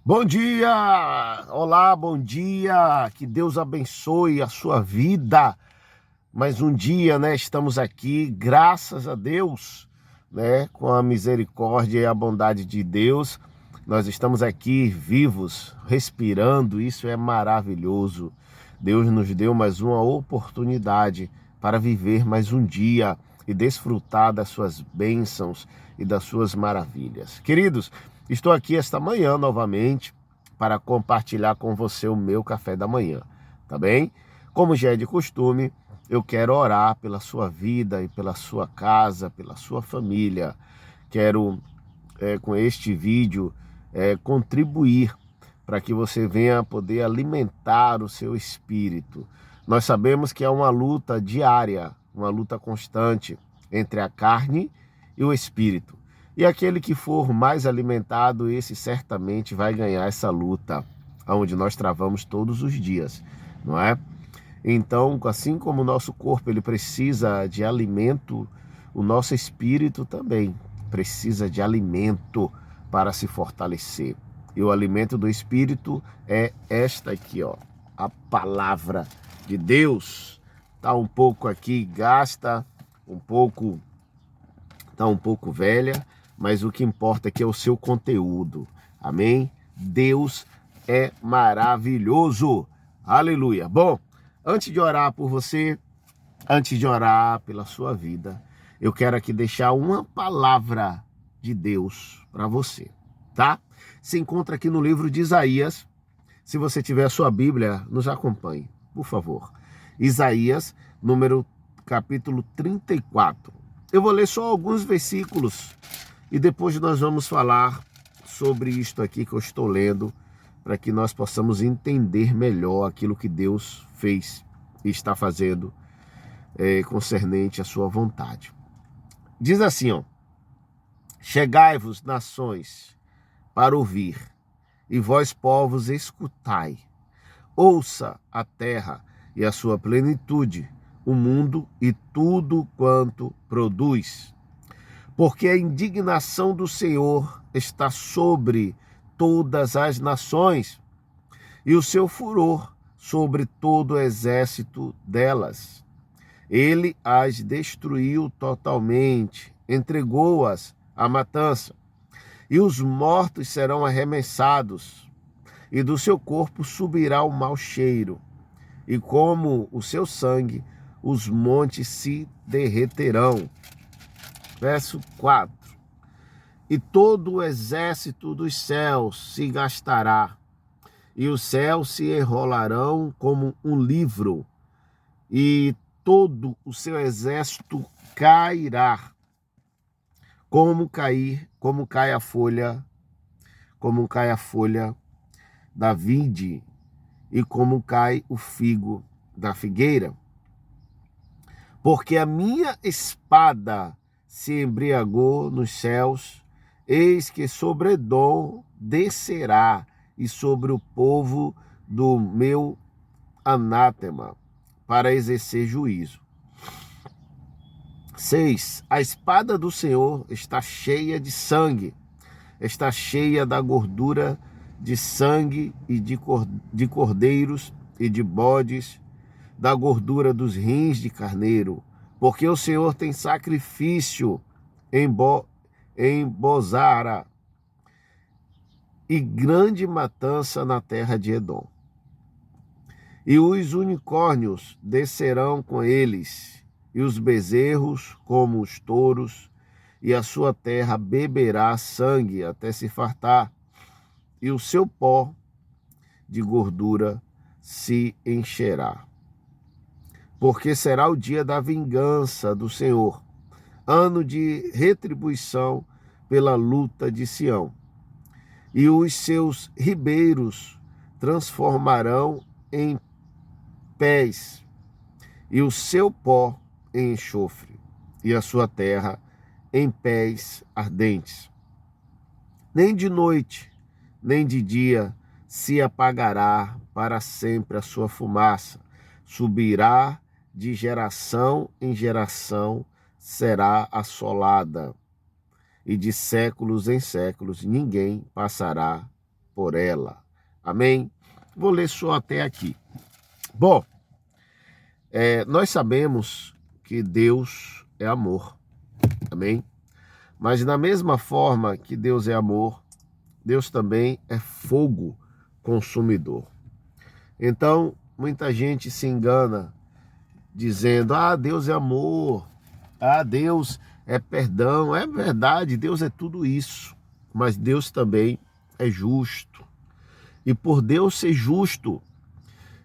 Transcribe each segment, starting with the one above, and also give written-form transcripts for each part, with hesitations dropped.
Bom dia! Olá, bom dia! Que Deus abençoe a sua vida. Mais um dia, né? Estamos aqui, graças a Deus, né? Com a misericórdia e a bondade de Deus, nós estamos aqui vivos, respirando. Isso é maravilhoso. Deus nos deu mais uma oportunidade para viver mais um dia e desfrutar das suas bênçãos e das suas maravilhas. Queridos, estou aqui esta manhã novamente para compartilhar com você o meu café da manhã, tá bem? Como já é de costume, eu quero orar pela sua vida e pela sua casa, pela sua família. Quero, com este vídeo, contribuir para que você venha poder alimentar o seu espírito. Nós sabemos que é uma luta diária, uma luta constante entre a carne e o espírito. E aquele que for mais alimentado, esse certamente vai ganhar essa luta, onde nós travamos todos os dias, não é? Então, assim como o nosso corpo ele precisa de alimento, o nosso espírito também precisa de alimento para se fortalecer. E o alimento do espírito é esta aqui, ó, a palavra de Deus. Tá um pouco aqui gasta, tá um pouco velha, mas o que importa aqui é o seu conteúdo. Amém? Deus é maravilhoso. Aleluia. Bom, antes de orar por você, antes de orar pela sua vida, eu quero aqui deixar uma palavra de Deus para você, tá? Se encontra aqui no livro de Isaías. Se você tiver a sua Bíblia, nos acompanhe, por favor. Isaías, capítulo 34. Eu vou ler só alguns versículos e depois nós vamos falar sobre isto aqui que eu estou lendo, para que nós possamos entender melhor aquilo que Deus fez e está fazendo concernente à sua vontade. Diz assim, ó: Chegai-vos, nações, para ouvir, e vós, povos, escutai. Ouça a terra e a sua plenitude, o mundo e tudo quanto produz. Porque a indignação do Senhor está sobre todas as nações, e o seu furor sobre todo o exército delas. Ele as destruiu totalmente, entregou-as à matança, e os mortos serão arremessados, e do seu corpo subirá o mau cheiro, e como o seu sangue, os montes se derreterão. Verso 4. E todo o exército dos céus se gastará, e os céus se enrolarão como um livro, e todo o seu exército cairá, como cai a folha da vide, e como cai o figo da figueira. Porque a minha espada se embriagou nos céus, eis que sobre Edom descerá, e sobre o povo do meu anátema, para exercer juízo. 6. A espada do Senhor está cheia de sangue, está cheia da gordura de sangue e de cordeiros e de bodes, da gordura dos rins de carneiro, porque o Senhor tem sacrifício em Bozara e grande matança na terra de Edom. E os unicórnios descerão com eles, e os bezerros como os touros, e a sua terra beberá sangue até se fartar, e o seu pó de gordura se encherá. Porque será o dia da vingança do Senhor, ano de retribuição pela luta de Sião. E os seus ribeiros transformarão em pés, e o seu pó em enxofre, e a sua terra em pés ardentes. Nem de noite, nem de dia se apagará para sempre a sua fumaça, subirá de geração em geração, será assolada, e de séculos em séculos ninguém passará por ela. Amém? Vou ler só até aqui. Bom, nós sabemos que Deus é amor. Amém? Mas da mesma forma que Deus é amor, Deus também é fogo consumidor. Então, muita gente se engana dizendo, Deus é amor, Deus é perdão. É verdade, Deus é tudo isso, mas Deus também é justo. E por Deus ser justo,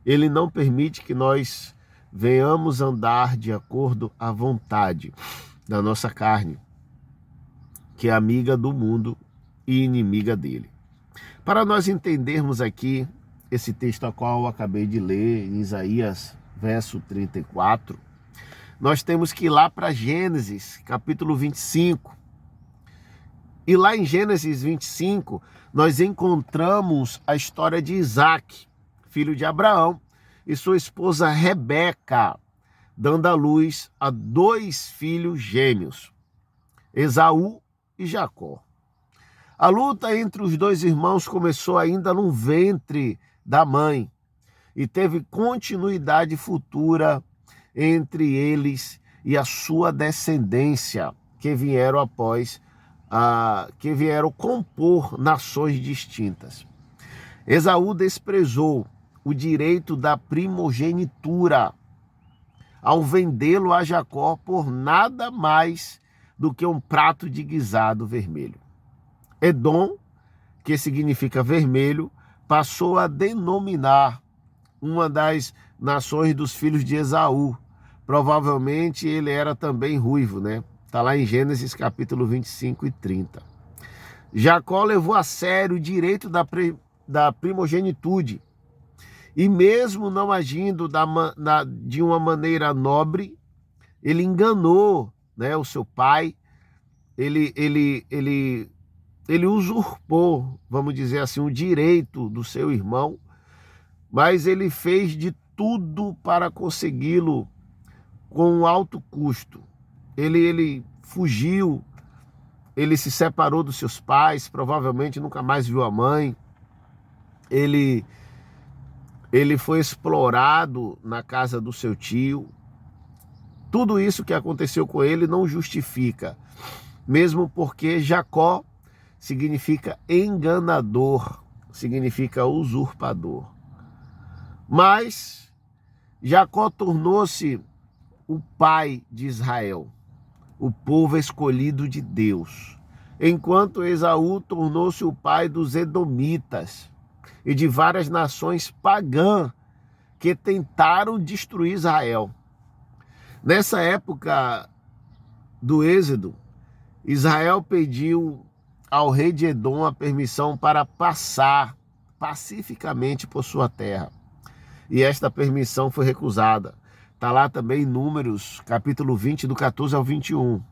Ele não permite que nós venhamos andar de acordo à vontade da nossa carne, que é amiga do mundo e inimiga dele. Para nós entendermos aqui esse texto a qual eu acabei de ler, em Isaías, verso 34, nós temos que ir lá para Gênesis, capítulo 25. E lá em Gênesis 25, nós encontramos a história de Isaac, filho de Abraão, e sua esposa Rebeca, dando à luz a 2 filhos gêmeos, Esaú e Jacó. A luta entre os 2 irmãos começou ainda no ventre da mãe e teve continuidade futura entre eles e a sua descendência, que vieram compor nações distintas. Esaú desprezou o direito da primogenitura ao vendê-lo a Jacó por nada mais do que um prato de guisado vermelho. Edom, que significa vermelho, passou a denominar uma das nações dos filhos de Esaú. Provavelmente ele era também ruivo, né? Está lá em Gênesis capítulo 25 e 30. Jacó levou a sério o direito da primogenitude. E mesmo não agindo de uma maneira nobre, ele enganou, né, o seu pai. Ele usurpou, vamos dizer assim, o direito do seu irmão, mas ele fez de tudo para consegui-lo com alto custo. Ele fugiu, ele se separou dos seus pais, provavelmente nunca mais viu a mãe. Ele foi explorado na casa do seu tio. Tudo isso que aconteceu com ele não justifica, mesmo porque Jacó significa enganador, significa usurpador. Mas Jacó tornou-se o pai de Israel, o povo escolhido de Deus, enquanto Esaú tornou-se o pai dos edomitas e de várias nações pagãs que tentaram destruir Israel. Nessa época do Êxodo, Israel pediu ao rei de Edom a permissão para passar pacificamente por sua terra. E esta permissão foi recusada. Está lá também em Números, capítulo 20, do 14 ao 21.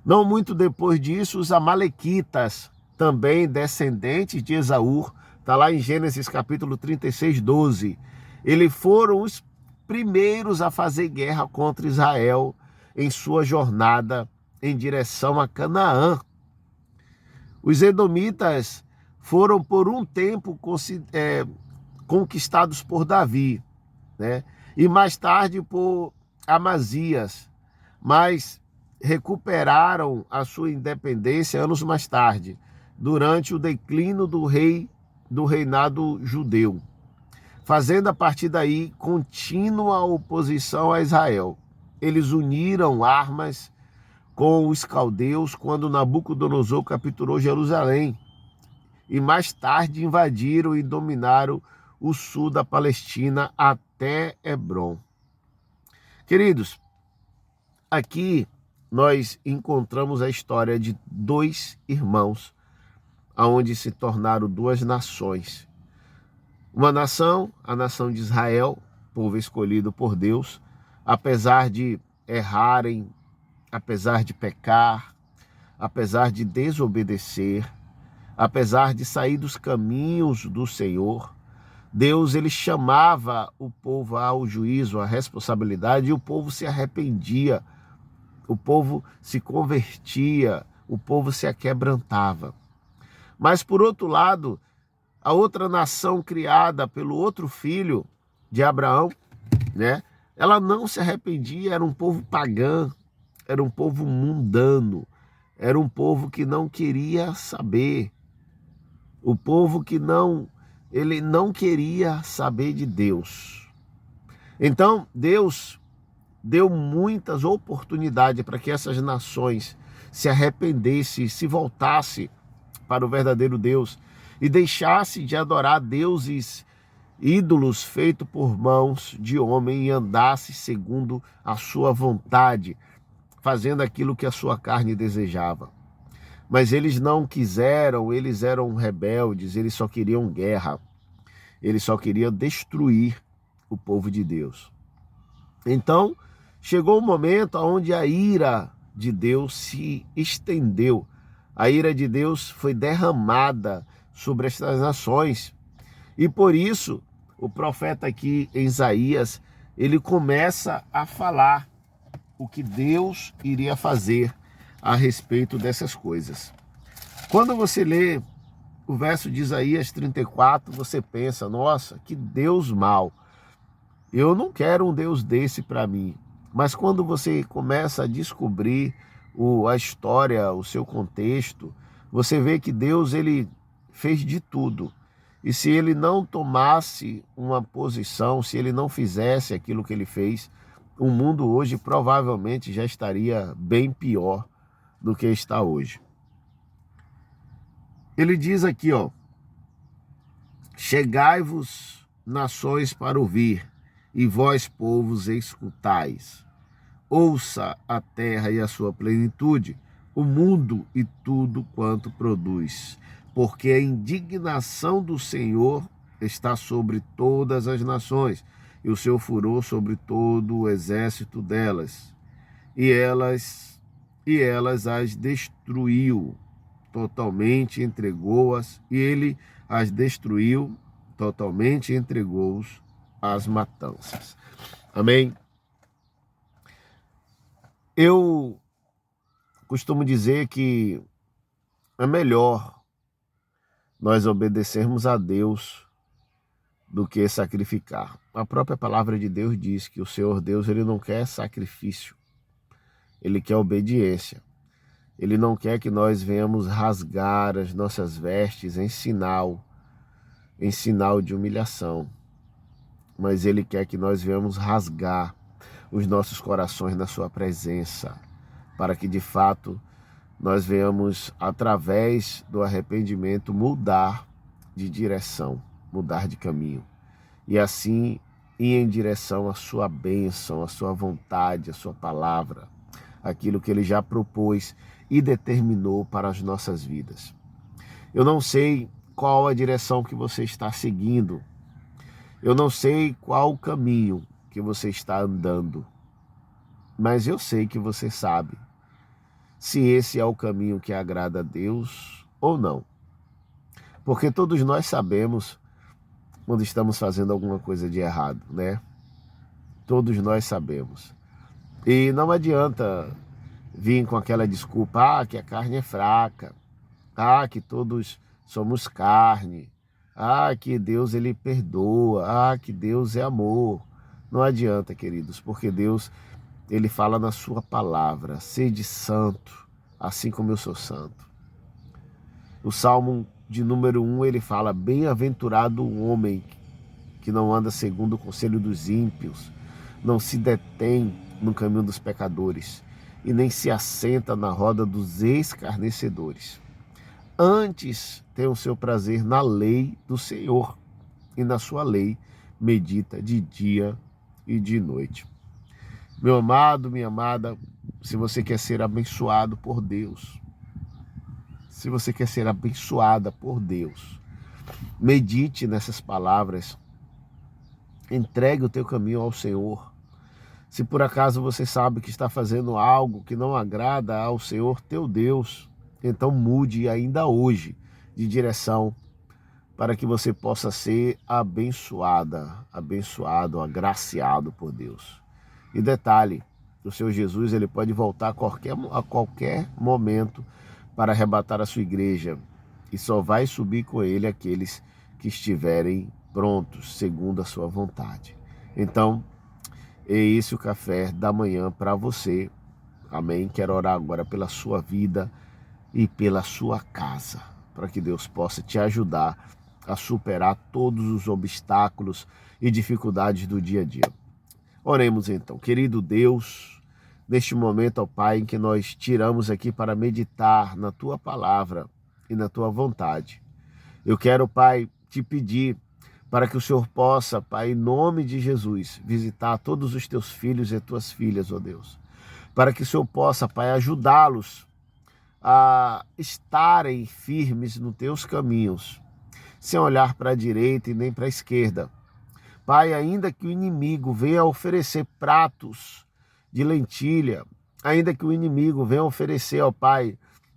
Não muito depois disso, os amalequitas, também descendentes de Esaú, está lá em Gênesis capítulo 36, 12. Eles foram os primeiros a fazer guerra contra Israel em sua jornada em direção a Canaã. Os edomitas foram por um tempo conquistados por Davi, né? E mais tarde por Amazias, mas recuperaram a sua independência anos mais tarde, durante o declínio do reinado judeu, fazendo a partir daí contínua oposição a Israel. Eles uniram armas com os caldeus quando Nabucodonosor capturou Jerusalém e mais tarde invadiram e dominaram o sul da Palestina até Hebrom. Queridos, aqui nós encontramos a história de 2 irmãos, aonde se tornaram 2 nações. Uma nação, a nação de Israel, povo escolhido por Deus, apesar de errarem, apesar de pecar, apesar de desobedecer, apesar de sair dos caminhos do Senhor, Deus ele chamava o povo ao juízo, à responsabilidade, e o povo se arrependia, o povo se convertia, o povo se aquebrantava. Mas, por outro lado, a outra nação criada pelo outro filho de Abraão, né? Ela não se arrependia, era um povo pagão, era um povo mundano, era um povo que não queria saber, o povo que ele não queria saber de Deus. Então, Deus deu muitas oportunidades para que essas nações se arrependessem, se voltassem para o verdadeiro Deus e deixasse de adorar deuses, ídolos feitos por mãos de homem, e andasse segundo a sua vontade, fazendo aquilo que a sua carne desejava. Mas eles não quiseram, eles eram rebeldes, eles só queriam guerra, eles só queriam destruir o povo de Deus. Então, chegou o momento onde a ira de Deus se estendeu. A ira de Deus foi derramada sobre estas nações. E por isso, o profeta aqui em Isaías, ele começa a falar o que Deus iria fazer a respeito dessas coisas. Quando você lê o verso de Isaías 34, você pensa, nossa, que Deus mau. Eu não quero um Deus desse para mim. Mas quando você começa a descobrir a história, o seu contexto, você vê que Deus ele fez de tudo. E se ele não tomasse uma posição, se ele não fizesse aquilo que ele fez, o mundo hoje provavelmente já estaria bem pior do que está hoje. Ele diz aqui, ó: chegai-vos, nações, para ouvir, e vós, povos, escutais. Ouça a terra e a sua plenitude, o mundo e tudo quanto produz. Porque a indignação do Senhor está sobre todas as nações, e o seu furor sobre todo o exército delas. E elas as destruiu, totalmente entregou-as, e ele as destruiu, totalmente entregou-os às matanças. Amém? Eu costumo dizer que é melhor nós obedecermos a Deus do que sacrificar. A própria palavra de Deus diz que o Senhor Deus ele não quer sacrifício, ele quer obediência. Ele não quer que nós venhamos rasgar as nossas vestes em sinal de humilhação, mas ele quer que nós venhamos rasgar os nossos corações na sua presença, para que de fato nós venhamos, através do arrependimento, mudar de direção, mudar de caminho, e assim ir em direção à sua bênção, à sua vontade, à sua palavra, aquilo que ele já propôs e determinou para as nossas vidas. Eu não sei qual a direção que você está seguindo, eu não sei qual o caminho que você está andando, mas eu sei que você sabe se esse é o caminho que agrada a Deus ou não. Porque todos nós sabemos quando estamos fazendo alguma coisa de errado, né? Todos nós sabemos. E não adianta vir com aquela desculpa, que a carne é fraca, que todos somos carne, que Deus ele perdoa, que Deus é amor. Não adianta, queridos, porque Deus ele fala na sua palavra: sede santo, assim como eu sou santo. O Salmo de número 1, ele fala: bem-aventurado o homem que não anda segundo o conselho dos ímpios, não se detém no caminho dos pecadores, e nem se assenta na roda dos escarnecedores. Antes tem o seu prazer na lei do Senhor, e na sua lei medita de dia e de noite. Meu amado, minha amada, se você quer ser abençoado por Deus, se você quer ser abençoada por Deus, medite nessas palavras, entregue o teu caminho ao Senhor. Se por acaso você sabe que está fazendo algo que não agrada ao Senhor teu Deus, então mude ainda hoje de direção, para que você possa ser abençoada, abençoado, agraciado por Deus. E detalhe, o Senhor Jesus ele pode voltar a qualquer momento para arrebatar a sua igreja. e só vai subir com ele aqueles que estiverem prontos, segundo a sua vontade. Então, é esse o café da manhã para você. Amém? Quero orar agora pela sua vida e pela sua casa, para que Deus possa te ajudar a superar todos os obstáculos e dificuldades do dia a dia. Oremos então. Querido Deus, neste momento, ó Pai, em que nós tiramos aqui para meditar na Tua palavra e na Tua vontade, eu quero, Pai, te pedir para que o Senhor possa, Pai, em nome de Jesus, visitar todos os Teus filhos e Tuas filhas, ó Deus, para que o Senhor possa, Pai, ajudá-los a estarem firmes nos Teus caminhos, sem olhar para a direita e nem para a esquerda. Pai, ainda que o inimigo venha oferecer pratos de lentilha, ainda que o inimigo venha oferecer, ó Pai,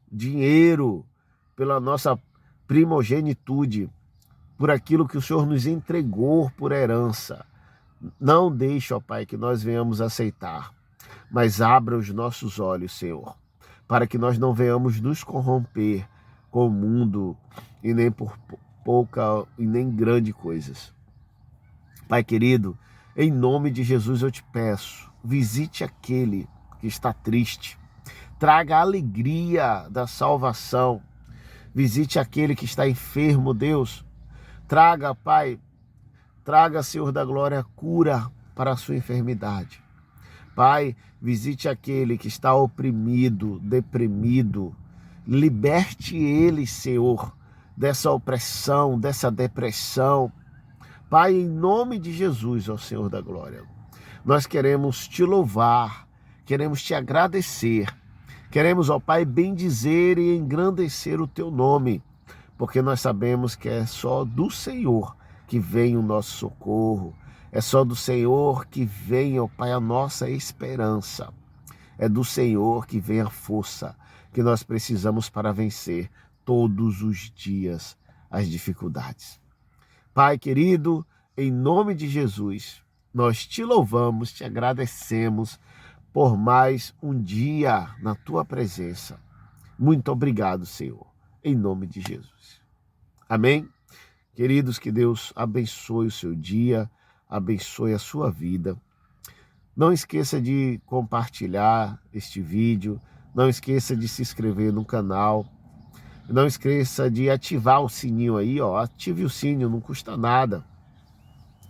dinheiro pela nossa primogenitude, por aquilo que o Senhor nos entregou por herança, não deixe, ó Pai, que nós venhamos aceitar, mas abra os nossos olhos, Senhor, para que nós não venhamos nos corromper com o mundo e nem por pouca e nem grande coisas. Pai querido, em nome de Jesus eu te peço, visite aquele que está triste, traga a alegria da salvação, visite aquele que está enfermo, Deus, traga, Pai, traga, Senhor da glória, cura para a sua enfermidade. Pai, visite aquele que está oprimido, deprimido, liberte ele, Senhor, dessa opressão, dessa depressão. Pai, em nome de Jesus, ó Senhor da glória, nós queremos te louvar, queremos te agradecer, queremos, ó Pai, bendizer e engrandecer o teu nome, porque nós sabemos que é só do Senhor que vem o nosso socorro, é só do Senhor que vem, ó Pai, a nossa esperança, é do Senhor que vem a força que nós precisamos para vencer todos os dias as dificuldades. Pai querido, em nome de Jesus, nós te louvamos, te agradecemos por mais um dia na tua presença. Muito obrigado, Senhor, em nome de Jesus. Amém? Queridos, que Deus abençoe o seu dia, abençoe a sua vida. Não esqueça de compartilhar este vídeo, não esqueça de se inscrever no canal, não esqueça de ativar o sininho aí, ó. Ative o sininho, não custa nada.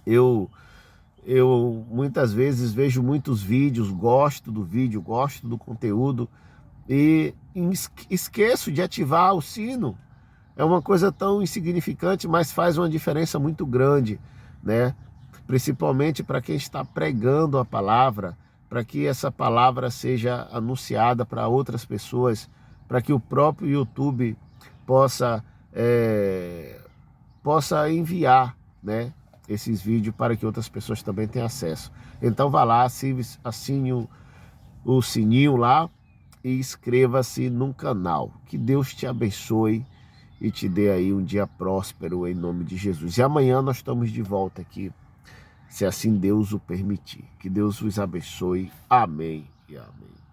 Eu muitas vezes vejo muitos vídeos, gosto do vídeo, gosto do conteúdo e esqueço de ativar o sino. É uma coisa tão insignificante, mas faz uma diferença muito grande, né? Principalmente para quem está pregando a palavra, para que essa palavra seja anunciada para outras pessoas, para que o próprio YouTube possa enviar, né, esses vídeos para que outras pessoas também tenham acesso. Então vá lá, assine o sininho lá e inscreva-se no canal. Que Deus te abençoe e te dê aí um dia próspero em nome de Jesus. E amanhã nós estamos de volta aqui, se assim Deus o permitir. Que Deus vos abençoe. Amém e amém.